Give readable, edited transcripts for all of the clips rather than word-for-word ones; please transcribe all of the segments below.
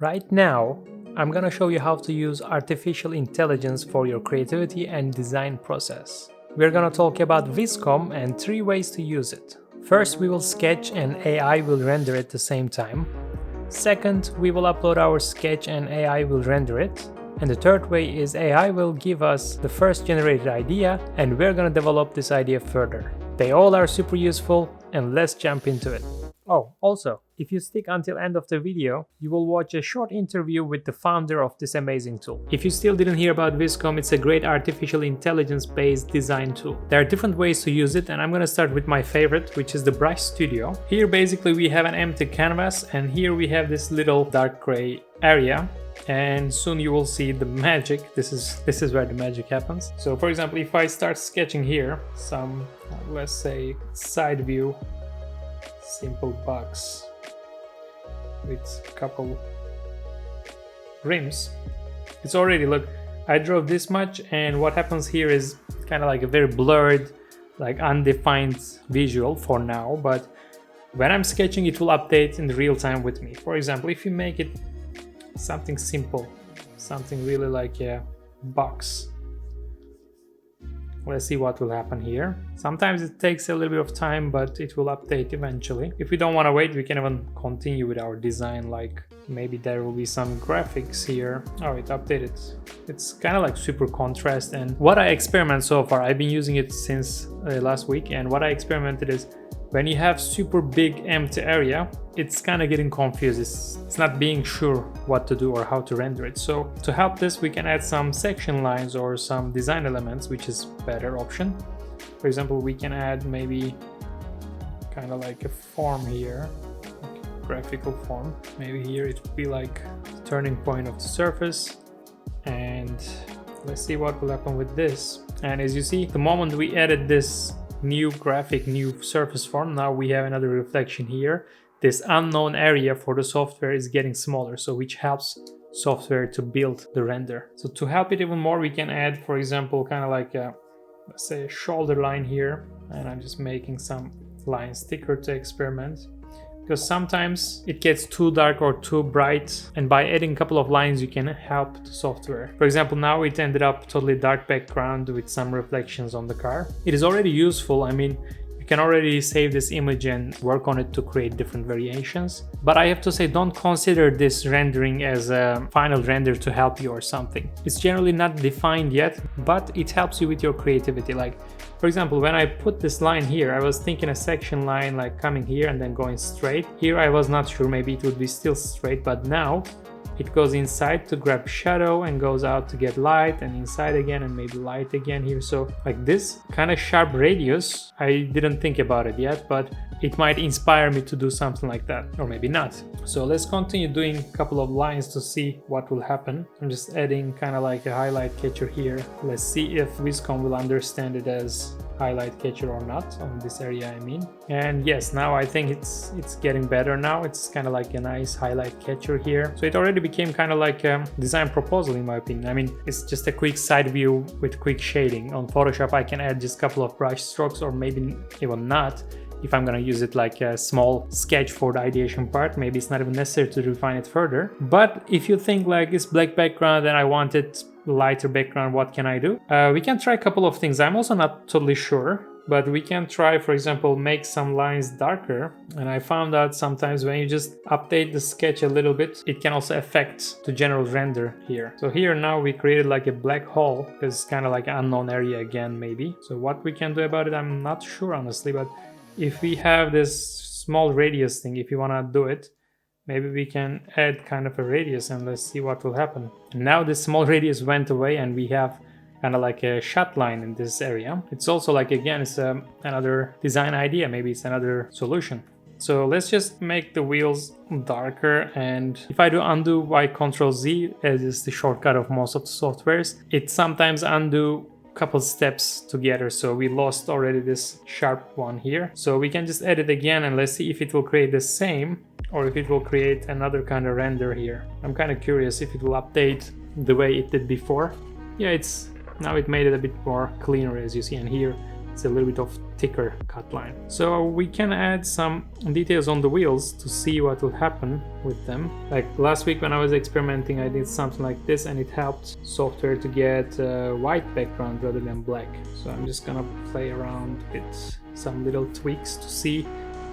Right now, I'm gonna show you how to use artificial intelligence for your creativity and design process. We're gonna talk about Vizcom and 3 ways to use it. First, we will sketch and AI will render at the same time. Second, we will upload our sketch and AI will render it. And the third way is AI will give us the first generated idea and we're gonna develop this idea further. They all are super useful and let's jump into it. Oh, also, if you stick until end of the video, you will watch a short interview with the founder of this amazing tool. If you still didn't hear about Vizcom, it's a great artificial intelligence-based design tool. There are different ways to use it, and I'm gonna start with my favorite, which is the Brush Studio. Here basically we have an empty canvas, and here we have this little dark gray area. And soon you will see the magic. This is where the magic happens. So for example, if I start sketching here, some, let's say, side view, simple box with a couple rims, it's already, look, I drove this much, and what happens here is kind of like a very blurred, like undefined visual for now, but when I'm sketching it will update in real time with me. For example, if you make it something simple, something really like a box, let's see what will happen here. Sometimes it takes a little bit of time, but it will update eventually. If we don't want to wait, we can even continue with our design, like maybe there will be some graphics here. Oh, it updated. It's kind of like super contrast, and what I experiment so far, I've been using it since last week, and what I experimented is when you have super big empty area, it's kind of getting confused. It's not being sure what to do or how to render it. So to help this, we can add some section lines or some design elements, which is better option. For example, we can add maybe kind of like a form here, like a graphical form. Maybe here it would be like the turning point of the surface. And let's see what will happen with this. And as you see, the moment we added this new graphic, new surface form, now we have another reflection here. This unknown area for the software is getting smaller, so which helps software to build the render. So to help it even more, we can add, for example, kind of like a, let's say, a shoulder line here, and I'm just making some line sticker to experiment, because sometimes it gets too dark or too bright, and by adding a couple of lines you can help the software. For example, now it ended up totally dark background with some reflections on the car. It is already useful. I mean, you can already save this image and work on it to create different variations, but I have to say, don't consider this rendering as a final render to help you or something. It's generally not defined yet, but it helps you with your creativity. Like, for example, when I put this line here, I was thinking a section line like coming here and then going straight. Here I was not sure, maybe it would be still straight, but now it goes inside to grab shadow and goes out to get light, and inside again and maybe light again here. So like this kind of sharp radius, I didn't think about it yet, but it might inspire me to do something like that, or maybe not. So let's continue doing a couple of lines to see what will happen. I'm just adding kind of like a highlight catcher here. Let's see if Vizcom will understand it as highlight catcher or not on this area, I mean. And yes, now I think it's getting better now. It's kind of like a nice highlight catcher here. So it already became kind of like a design proposal in my opinion. I mean, it's just a quick side view with quick shading. On Photoshop I can add just a couple of brush strokes, or maybe even not. If I'm gonna use it like a small sketch for the ideation part, maybe it's not even necessary to refine it further. But if you think like it's black background and I want it lighter background, what can I do? We can try a couple of things. I'm also not totally sure, but we can try, for example, make some lines darker. And I found out sometimes when you just update the sketch a little bit, it can also affect the general render here. So here now we created like a black hole, because it's kind of like an unknown area again, maybe. So what we can do about it, I'm not sure honestly, but if we have this small radius thing, if you want to do it, maybe we can add kind of a radius and let's see what will happen. And now this small radius went away and we have kind of like a shot line in this area. It's also like, again, it's another design idea, maybe it's another solution. So let's just make the wheels darker, and if I do undo by Ctrl Z, as is the shortcut of most of the softwares, it sometimes undo couple steps together, so we lost already this sharp one here. So we can just edit again and let's see if it will create the same or if it will create another kind of render here. I'm kind of curious if it will update the way it did before. Yeah, it's now it made it a bit more cleaner, as you see, and here it's a little bit of thicker cut line. So we can add some details on the wheels to see what will happen with them. Like last week when I was experimenting, I did something like this and it helped software to get a white background rather than black. So I'm just gonna play around with some little tweaks to see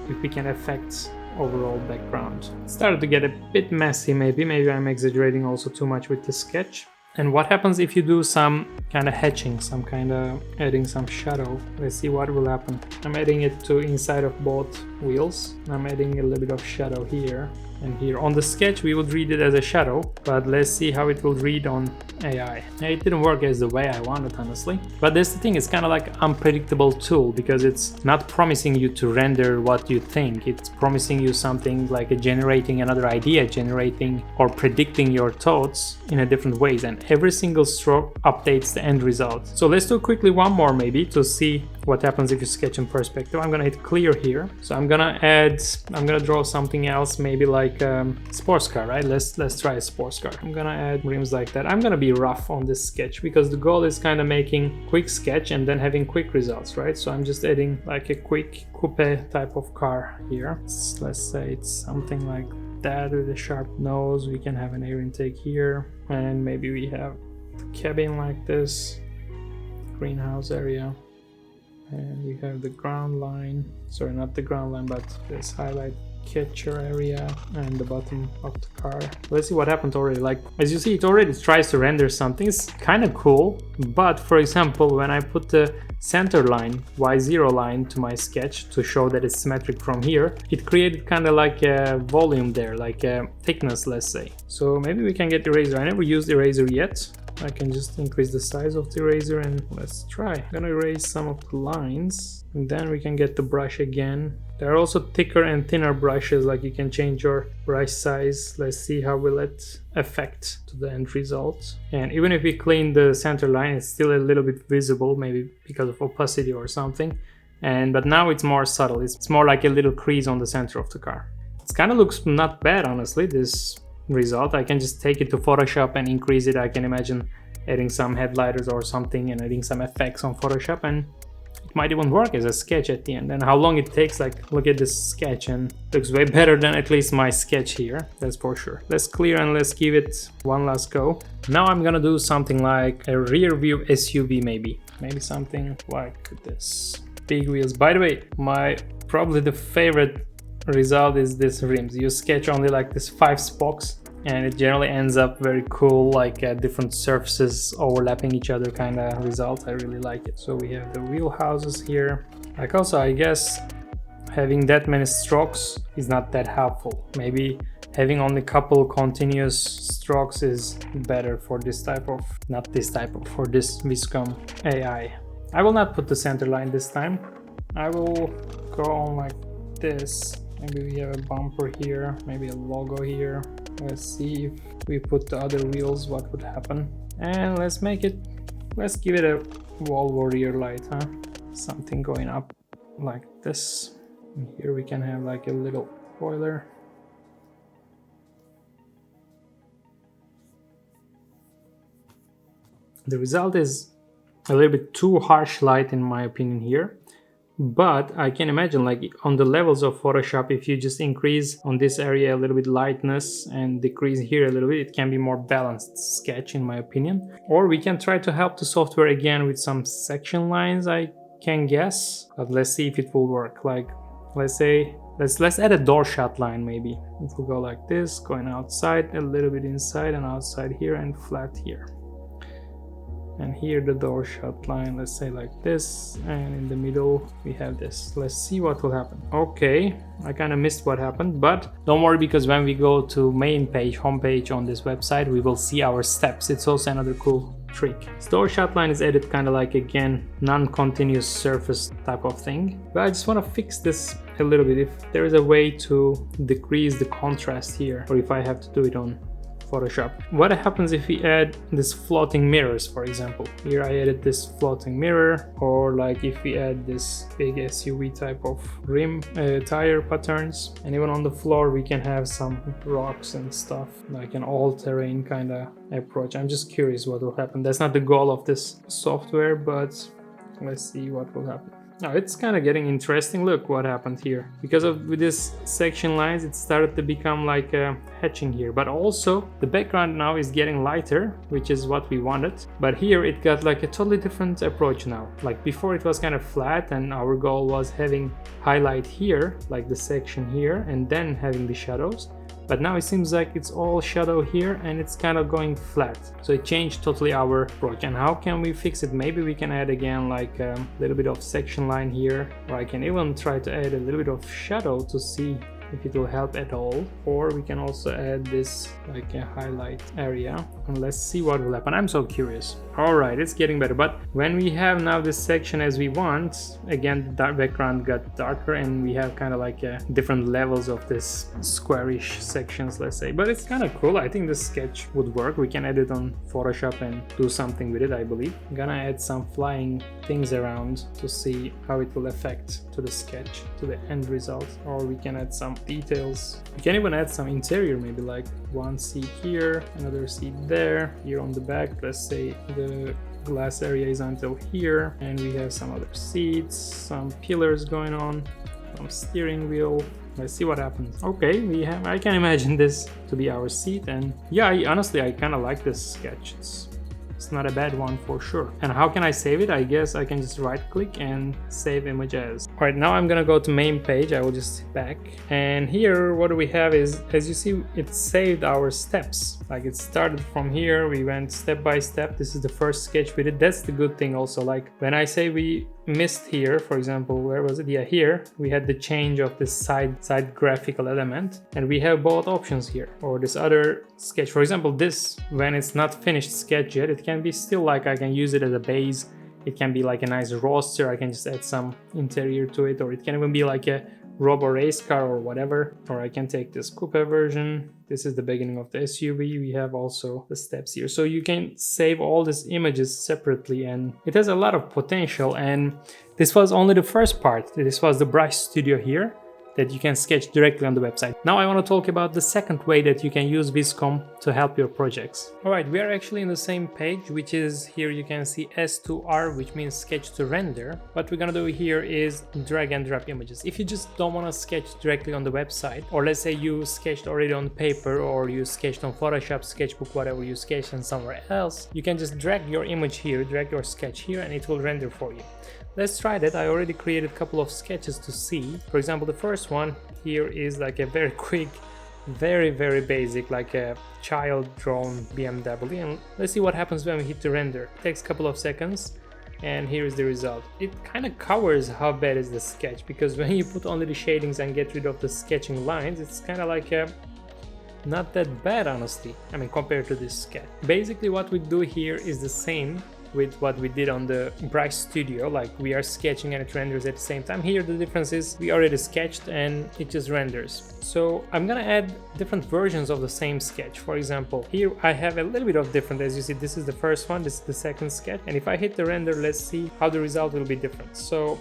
if we can affect overall background. It started to get a bit messy, maybe I'm exaggerating also too much with the sketch. And what happens if you do some kind of hatching, some kind of adding some shadow? Let's see what will happen. I'm adding it to inside of both wheels. I'm adding a little bit of shadow here and here. On the sketch we would read it as a shadow, but let's see how it will read on AI. It didn't work as the way I wanted, honestly. But that's the thing, it's kind of like an unpredictable tool because it's not promising you to render what you think. It's promising you something like generating another idea, generating or predicting your thoughts in a different ways. And every single stroke updates the end result. So let's do quickly one more maybe to see what happens if you sketch in perspective. I'm gonna hit clear here. So I'm gonna draw something else, maybe like sports car, right? Let's try a sports car. I'm gonna add rims like that. I'm gonna be rough on this sketch because the goal is kind of making quick sketch and then having quick results, right? So I'm just adding like a quick coupe type of car here. Let's say it's something like that with a sharp nose. We can have an air intake here and maybe we have the cabin like this, greenhouse area. And we have the ground line, sorry, not the ground line, but this highlight catcher area and the bottom of the car. Let's see what happened already. Like, as you see, it already tries to render something. It's kind of cool, but for example, when I put the center line, Y0 line to my sketch to show that it's symmetric from here, it created kind of like a volume there, like a thickness, let's say. So maybe we can get eraser. I never used eraser yet. I can just increase the size of the eraser and let's try. I'm gonna erase some of the lines and then we can get the brush again. There are also thicker and thinner brushes, like you can change your brush size. Let's see how will it affect to the end result. And even if we clean the center line, it's still a little bit visible, maybe because of opacity or something. But now it's more subtle. It's more like a little crease on the center of the car. It kind of looks not bad, honestly, this result. I can just take it to Photoshop and increase it. I can imagine adding some headlighters or something and adding some effects on Photoshop, and it might even work as a sketch at the end. And how long it takes, like look at this sketch, and it looks way better than at least my sketch here, that's for sure. Let's clear and let's give it one last go. Now I'm gonna do something like a rear view SUV, maybe something like this. Big wheels. By the way, my probably the favorite result is this rims. You sketch only like this 5 spokes and it generally ends up very cool, like different surfaces overlapping each other kind of result. I really like it. So we have the wheel houses here. Like also, I guess having that many strokes is not that helpful. Maybe having only couple continuous strokes is better for this type of, not this type of, for this Vizcom AI. I will not put the center line this time. I will go on like this. Maybe we have a bumper here, maybe a logo here. Let's see if we put the other wheels, what would happen. And let's give it a wall warrior light, huh? Something going up like this. And here we can have like a little spoiler. The result is a little bit too harsh light in my opinion here. But I can imagine, like on the levels of Photoshop, if you just increase on this area a little bit lightness and decrease here a little bit, it can be more balanced sketch in my opinion. Or we can try to help the software again with some section lines, I can guess. But let's see if it will work. Like let's say, let's add a door shot line maybe. It will go like this, going outside, a little bit inside and outside here and flat here. And here the door shot line, let's say like this, and in the middle we have this. Let's see what will happen. Okay, I kind of missed what happened, but don't worry, because when we go to main page, homepage on this website, we will see our steps. It's also another cool trick. This door shot line is added kind of like, again, non-continuous surface type of thing. But I just want to fix this a little bit. If there is a way to decrease the contrast here, or if I have to do it on Photoshop. What happens if we add this floating mirrors, for example? Here I added this floating mirror, or like if we add this big SUV type of rim tire patterns, and even on the floor we can have some rocks and stuff, like an all-terrain kind of approach. I'm just curious what will happen. That's not the goal of this software, but Let's see what will happen. Now it's kind of getting interesting. Look what happened here. Because of with this section lines, it started to become like a hatching here. But also the background now is getting lighter, which is what we wanted. But here it got like a totally different approach now. Like before it was kind of flat, and our goal was having highlight here, like the section here, and then having the shadows. But now it seems like it's all shadow here and it's kind of going flat. So it changed totally our approach. And how can we fix it? Maybe we can add again like a little bit of section line here, or I can even try to add a little bit of shadow to see if it will help at all. Or we can also add this like a highlight area, and let's see what will happen. I'm so curious. All right, it's getting better. But when we have now this section as we want, again the background got darker and we have kind of like different levels of this squarish sections, let's say. But it's kind of cool. I think this sketch would work. We can add it on Photoshop and do something with it, I believe. I'm gonna add some flying things around to see how it will affect to the sketch, to the end result. Or we can add some details. We can even add some interior, maybe like one seat here, another seat there, here on the back. Let's say the glass area is until here, and we have some other seats, some pillars going on, some steering wheel. Let's see what happens. Okay, I can imagine this to be our seat, and yeah, honestly I kind of like this sketch. It's not a bad one for sure. And how can I save it? I guess I can just right click and save image as. All right, now I'm gonna go to main page. I will just sit back, and here what do we have is, as you see, it saved our steps. Like it started from here, we went step by step. This is the first sketch we did. That's the good thing also. Like when I say we missed here, for example, where was it? Yeah, here we had the change of this side graphical element, and we have both options here. Or this other sketch, for example, this, when it's not finished sketch yet, it can be still like I can use it as a base. It can be like a nice roster. I can just add some interior to it, or it can even be like a robo race car or whatever. Or I can take this coupe version. This is the beginning of the SUV. We have also the steps here. So you can save all these images separately, and it has a lot of potential. And this was only the first part. This was the brush studio here that you can sketch directly on the website. Now I want to talk about the second way that you can use Vizcom to help your projects. Alright, we are actually in the same page, which is here you can see S2R, which means sketch to render. What we're gonna do here is drag and drop images. If you just don't want to sketch directly on the website, or let's say you sketched already on paper, or you sketched on Photoshop, Sketchbook, whatever you sketched on somewhere else, you can just drag your image here, drag your sketch here, and it will render for you. Let's try that. I already created a couple of sketches to see. For example, the first one here is like a very quick, very basic, like a child drawn BMW. And let's see what happens when we hit the render. It takes a couple of seconds, and here is the result. It kind of covers how bad is the sketch, because when you put only the shadings and get rid of the sketching lines, it's kind of like a not that bad, honestly. I mean, compared to this sketch. Basically what we do here is the same with what we did on the Brush Studio. Like we are sketching and it renders at the same time. Here the difference is we already sketched and it just renders. So I'm gonna add different versions of the same sketch. For example, here I have a little bit of different. As you see, this is the first one, this is the second sketch, and if I hit the render, let's see how the result will be different. So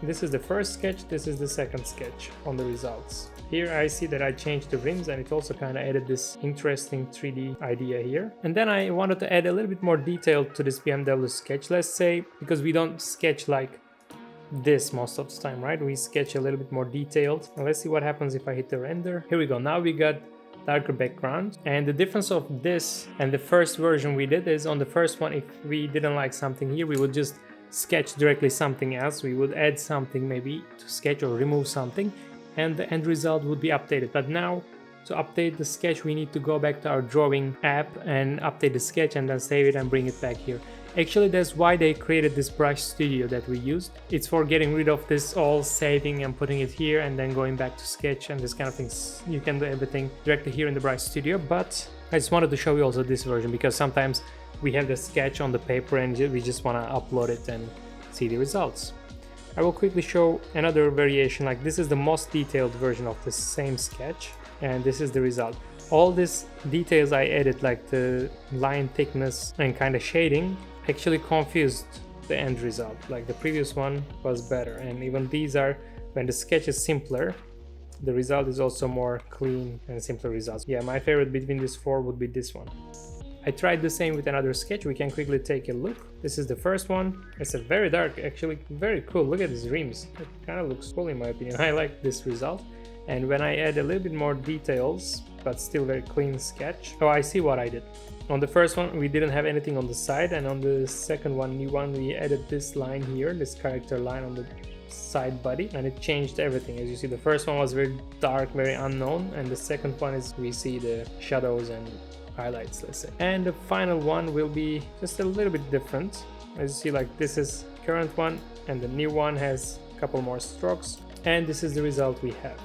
this is the first sketch, this is the second sketch on the results. Here I see that I changed the rims, and it also kind of added this interesting 3D idea here. And then I wanted to add a little bit more detail to this BMW sketch. Let's say, because we don't sketch like this most of the time, right? We sketch a little bit more detailed. And let's see what happens if I hit the render. Here we go. Now we got darker background. And the difference of this and the first version we did is, on the first one, if we didn't like something here, we would just sketch directly something else. We would add something maybe to sketch or remove something, and the end result would be updated. But now, to update the sketch, we need to go back to our drawing app and update the sketch and then save it and bring it back here. Actually, that's why they created this Brush Studio that we used. It's for getting rid of this all saving and putting it here and then going back to sketch and this kind of things. You can do everything directly here in the Brush Studio, but I just wanted to show you also this version, because sometimes we have the sketch on the paper and we just want to upload it and see the results. I will quickly show another variation. Like this is the most detailed version of the same sketch, and this is the result. All these details I added, like the line thickness and kind of shading, actually confused the end result. Like the previous one was better, and even these are, when the sketch is simpler, the result is also more clean and simpler results. Yeah, my favorite between these four would be this one. I tried the same with another sketch. We can quickly take a look. This is the first one. It's a very dark, actually very cool. Look at these rims. It kind of looks cool in my opinion. I like this result. And when I add a little bit more details, but still very clean sketch. Oh, I see what I did. On the first one, we didn't have anything on the side, and on the second one, new one, we added this line here, this character line on the side body, and it changed everything. As you see, the first one was very dark, very unknown, and the second one is we see the shadows and highlights, let's say. And the final one will be just a little bit different. As you see, like this is current one, and the new one has a couple more strokes, and this is the result we have.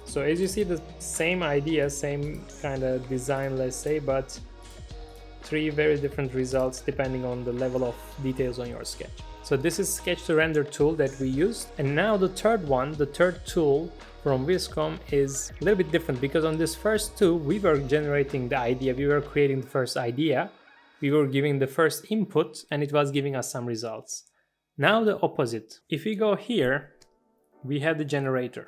So as you see, the same idea, same kind of design, let's say, but three very different results depending on the level of details on your sketch. So this is sketch to render tool that we used. And now the third one, the third tool from Vizcom is a little bit different, because on this first two, we were generating the idea, we were creating the first idea, we were giving the first input, and it was giving us some results. Now the opposite. If we go here, we have the generator.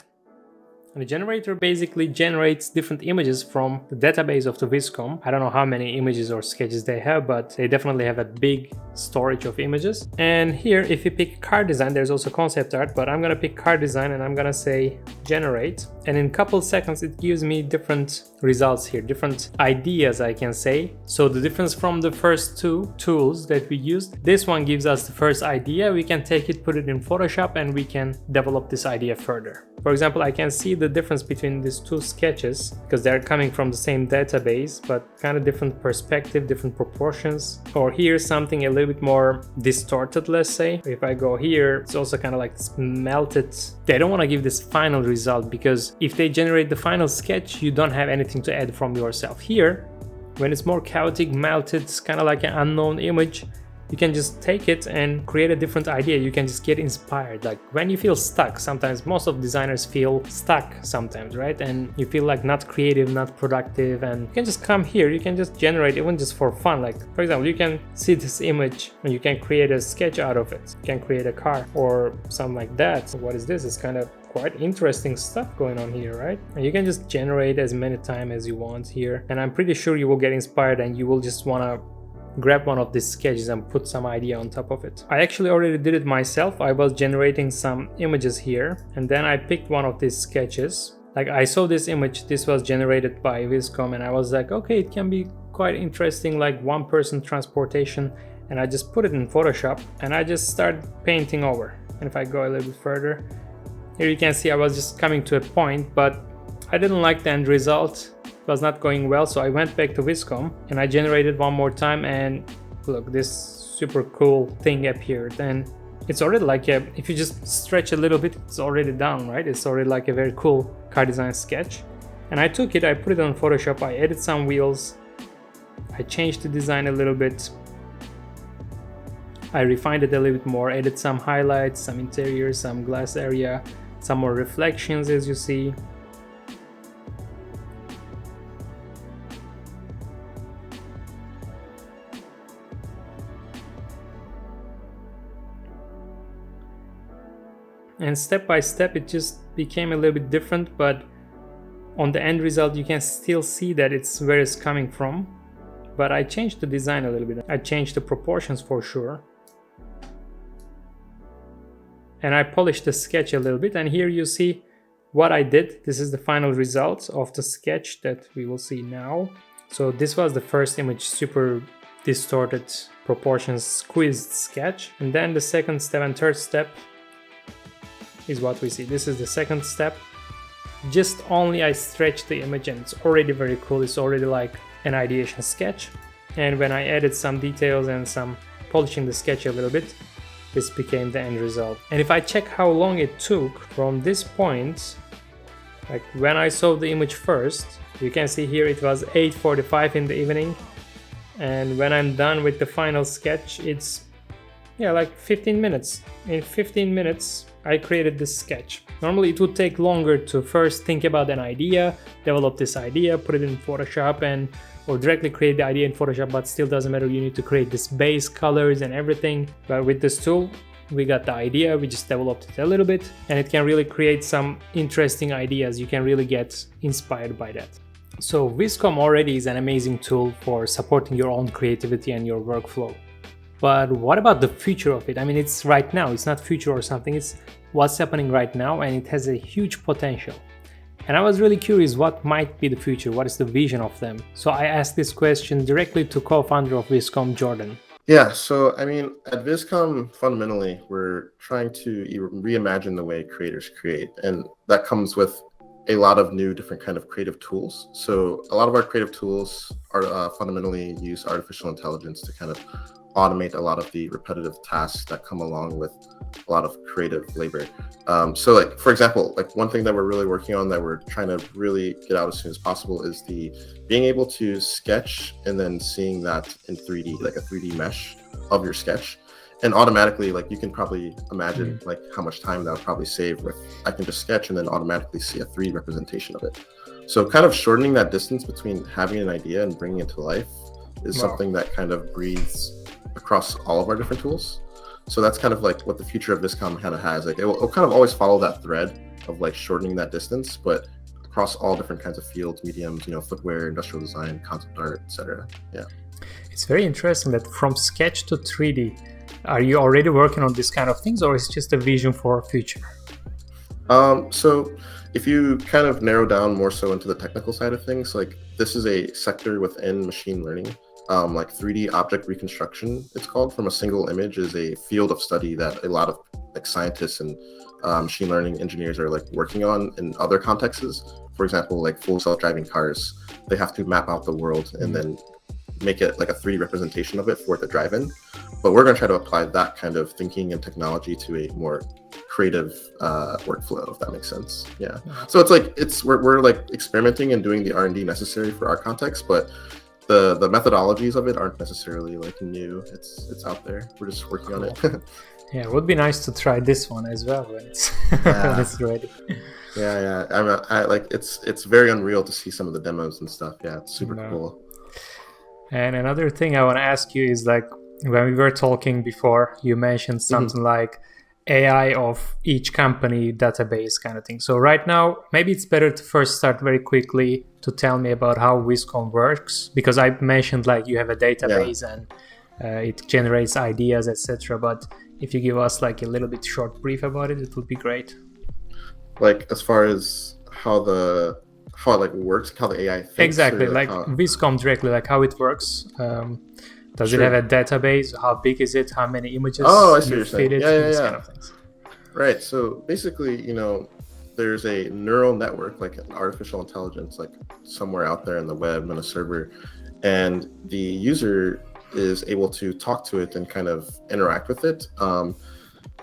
And the generator basically generates different images from the database of the Vizcom. I don't know how many images or sketches they have, but they definitely have a big storage of images. And here, if you pick car design, there's also concept art, but I'm gonna pick car design and I'm gonna say generate. And in a couple seconds, it gives me different results here, different ideas, I can say. So the difference from the first two tools that we used, this one gives us the first idea. We can take it, put it in Photoshop, and we can develop this idea further. For example, I can see the difference between these two sketches because they're coming from the same database, but kind of different perspective, different proportions. Or here, something a little bit more distorted, let's say. If I go here, it's also kind of like melted. They don't want to give this final result, because if they generate the final sketch, you don't have anything to add from yourself. Here, when it's more chaotic, melted, it's kind of like an unknown image, you can just take it and create a different idea. You can just get inspired. Like when you feel stuck, sometimes most of designers feel stuck sometimes, right? And you feel like not creative, not productive, and you can just come here, you can just generate even just for fun. Like for example, you can see this image and you can create a sketch out of it. You can create a car or something like that. So what is this? It's kind of quite interesting stuff going on here, right? And you can just generate as many times as you want here. And I'm pretty sure you will get inspired and you will just want to grab one of these sketches and put some idea on top of it. I actually already did it myself. I was generating some images here, and then I picked one of these sketches. Like I saw this image, this was generated by Vizcom, and I was like, okay, it can be quite interesting, like one-person transportation. And I just put it in Photoshop and I just started painting over. And if I go a little bit further, here you can see I was just coming to a point, but I didn't like the end result. Was not going well, so I went back to Vizcom and I generated one more time, and look, this super cool thing appeared. And it's already like if you just stretch a little bit, it's already done, right? It's already like a very cool car design sketch. And I took it, I put it on Photoshop, I added some wheels, I changed the design a little bit, I refined it a little bit more, added some highlights, some interior, some glass area, some more reflections, as you see. And step by step it just became a little bit different, but on the end result you can still see that it's where it's coming from. But I changed the design a little bit. I changed the proportions for sure. And I polished the sketch a little bit, and here you see what I did. This is the final result of the sketch that we will see now. So this was the first image, super distorted proportions, squeezed sketch. And then the second step and third step is what we see. This is the second step. Just only I stretched the image and it's already very cool. It's already like an ideation sketch. And when I added some details and some polishing the sketch a little bit, this became the end result. And if I check how long it took from this point, like when I saw the image first, you can see here it was 8:45 in the evening. And when I'm done with the final sketch, it's like 15 minutes. In 15 minutes, I created this sketch. Normally it would take longer to first think about an idea, develop this idea, put it in Photoshop or directly create the idea in Photoshop, but still doesn't matter, you need to create this base colors and everything. But with this tool, we got the idea, we just developed it a little bit, and it can really create some interesting ideas. You can really get inspired by that. So Vizcom already is an amazing tool for supporting your own creativity and your workflow. But what about the future of it? I mean, it's right now, it's not future or something, it's what's happening right now, and it has a huge potential. And I was really curious what might be the future, what is the vision of them? So I asked this question directly to co-founder of Vizcom, Jordan. Yeah, so I mean, at Vizcom, fundamentally, we're trying to reimagine the way creators create, and that comes with a lot of new different kind of creative tools. So a lot of our creative tools are fundamentally use artificial intelligence to kind of automate a lot of the repetitive tasks that come along with a lot of creative labor. So like, for example, like one thing that we're really working on that we're trying to really get out as soon as possible is the being able to sketch and then seeing that in 3D, like a 3D mesh of your sketch. And automatically, like you can probably imagine like how much time that would probably save with I can just sketch and then automatically see a 3D representation of it. So kind of shortening that distance between having an idea and bringing it to life is something that kind of breathes across all of our different tools. So that's kind of like what the future of Vizcom kind of has. Like it'll kind of always follow that thread of like shortening that distance, but across all different kinds of fields, mediums, footwear, industrial design, concept art, etc. Yeah. It's very interesting that from sketch to 3D, are you already working on this kind of things, or is it just a vision for future? So if you kind of narrow down more so into the technical side of things, like this is a sector within machine learning. Like 3D object reconstruction, it's called, from a single image, is a field of study that a lot of like scientists and machine learning engineers are like working on in other contexts. For example, like full self-driving cars, they have to map out the world and then make it like a 3D representation of it for it to drive in. But we're going to try to apply that kind of thinking and technology to a more creative workflow, if that makes sense. Yeah. So it's like we're like experimenting and doing the R&D necessary for our context, but the methodologies of it aren't necessarily like new. It's out there. We're just working on it. Yeah, it would be nice to try this one as well when it's when it's ready. Yeah. I like it's very unreal to see some of the demos and stuff. Yeah, it's super cool. And another thing I want to ask you is, like, when we were talking before, you mentioned something like AI of each company database kind of thing. So right now, maybe it's better to first start very quickly to tell me about how Vizcom works, because I mentioned like you have a database and it generates ideas, etc. But if you give us like a little bit short brief about it, it would be great. Like as far as how it like works, how the AI thinks. Exactly, like Vizcom directly, like how it works. Does it have a database? How big is it? How many images? Oh, I see what you're saying. Yeah. Kind of things. Right. So basically, there's a neural network, like an artificial intelligence, like somewhere out there in the web on a server, and the user is able to talk to it and kind of interact with it.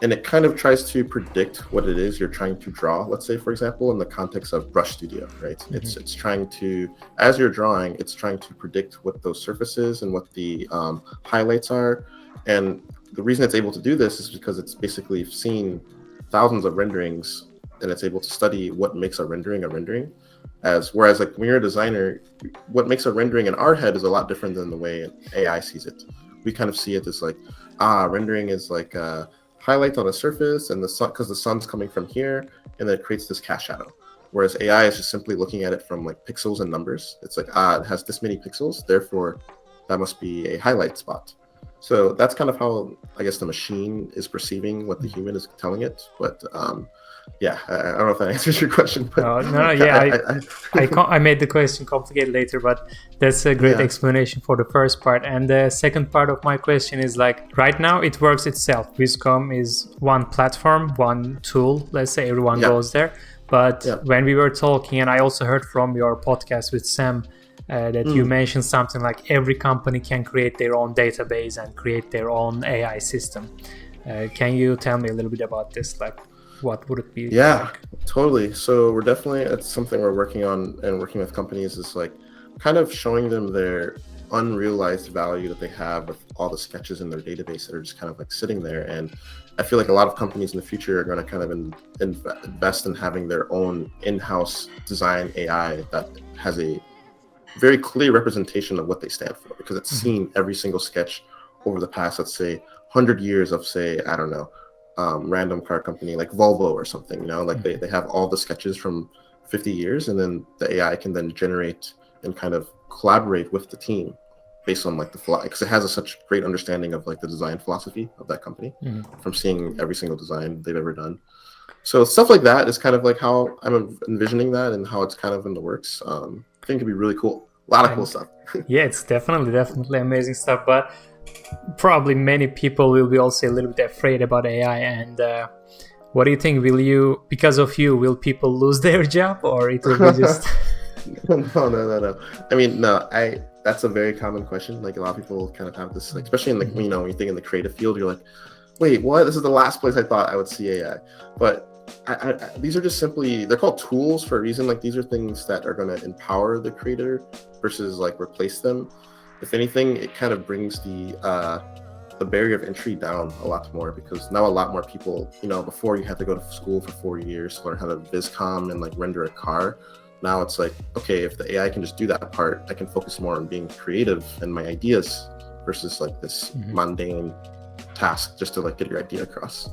And it kind of tries to predict what it is you're trying to draw. Let's say, for example, in the context of Brush Studio, right? It's trying to, as you're drawing, it's trying to predict what those surfaces and what the highlights are. And the reason it's able to do this is because it's basically seen thousands of renderings, and it's able to study what makes a rendering. Whereas like when you're a designer, what makes a rendering in our head is a lot different than the way AI sees it. We kind of see it as like, rendering is like highlight on a surface and the sun, because the sun's coming from here, and then it creates this cast shadow. Whereas AI is just simply looking at it from like pixels and numbers. It's like, it has this many pixels, therefore that must be a highlight spot. So that's kind of how I guess the machine is perceiving what the human is telling it. But yeah, I don't know if that answers your question. But I made the question complicated later, but that's a great explanation for the first part. And the second part of my question is, like, right now it works itself. Vizcom is one platform, one tool. Let's say everyone goes there. But when we were talking, and I also heard from your podcast with Sam, that you mentioned something like every company can create their own database and create their own AI system. Can you tell me a little bit about this? Like, what would it be? Yeah, totally. So we're definitely, it's something we're working on, and working with companies is like kind of showing them their unrealized value that they have with all the sketches in their database that are just kind of like sitting there. And I feel like a lot of companies in the future are going to kind of invest in having their own in-house design AI that has a very clear representation of what they stand for, because it's seen every single sketch over the past, let's say, 100 years of, say, I don't know, random car company like Volvo or something, like they have all the sketches from 50 years, and then the AI can then generate and kind of collaborate with the team based on like the because it has such great understanding of like the design philosophy of that company from seeing every single design they've ever done. So stuff like that is kind of like how I'm envisioning that and how it's kind of in the works. I think it'd be really cool. A lot of cool stuff. Yeah, it's definitely amazing stuff, but probably many people will be also a little bit afraid about AI. And what do you think? Because of you, will people lose their job, or it will be just... No. I mean, no, that's a very common question. Like a lot of people kind of have this, like, especially in the, when you think in the creative field, you're like, wait, what? This is the last place I thought I would see AI. But these are just simply, they're called tools for a reason. Like these are things that are going to empower the creator versus like replace them. If anything, it kind of brings the barrier of entry down a lot more, because now a lot more people, before you had to go to school for 4 years to learn how to Vizcom and like render a car. Now it's like, okay, if the AI can just do that part, I can focus more on being creative and my ideas versus like this mundane task just to like get your idea across.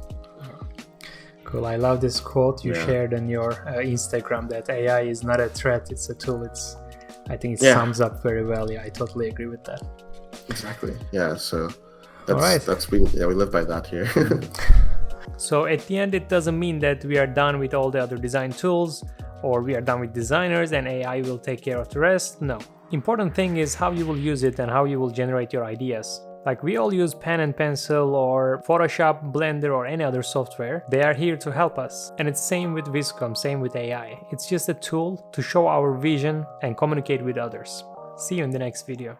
Cool. I love this quote you shared on your Instagram, that AI is not a threat, it's a tool. I think it sums up very well. Yeah, I totally agree with that. Exactly. Yeah. So we live by that here. So at the end, it doesn't mean that we are done with all the other design tools, or we are done with designers and AI will take care of the rest. No. Important thing is how you will use it and how you will generate your ideas. Like we all use pen and pencil or Photoshop, Blender, or any other software. They are here to help us. And it's same with Vizcom, same with AI. It's just a tool to show our vision and communicate with others. See you in the next video.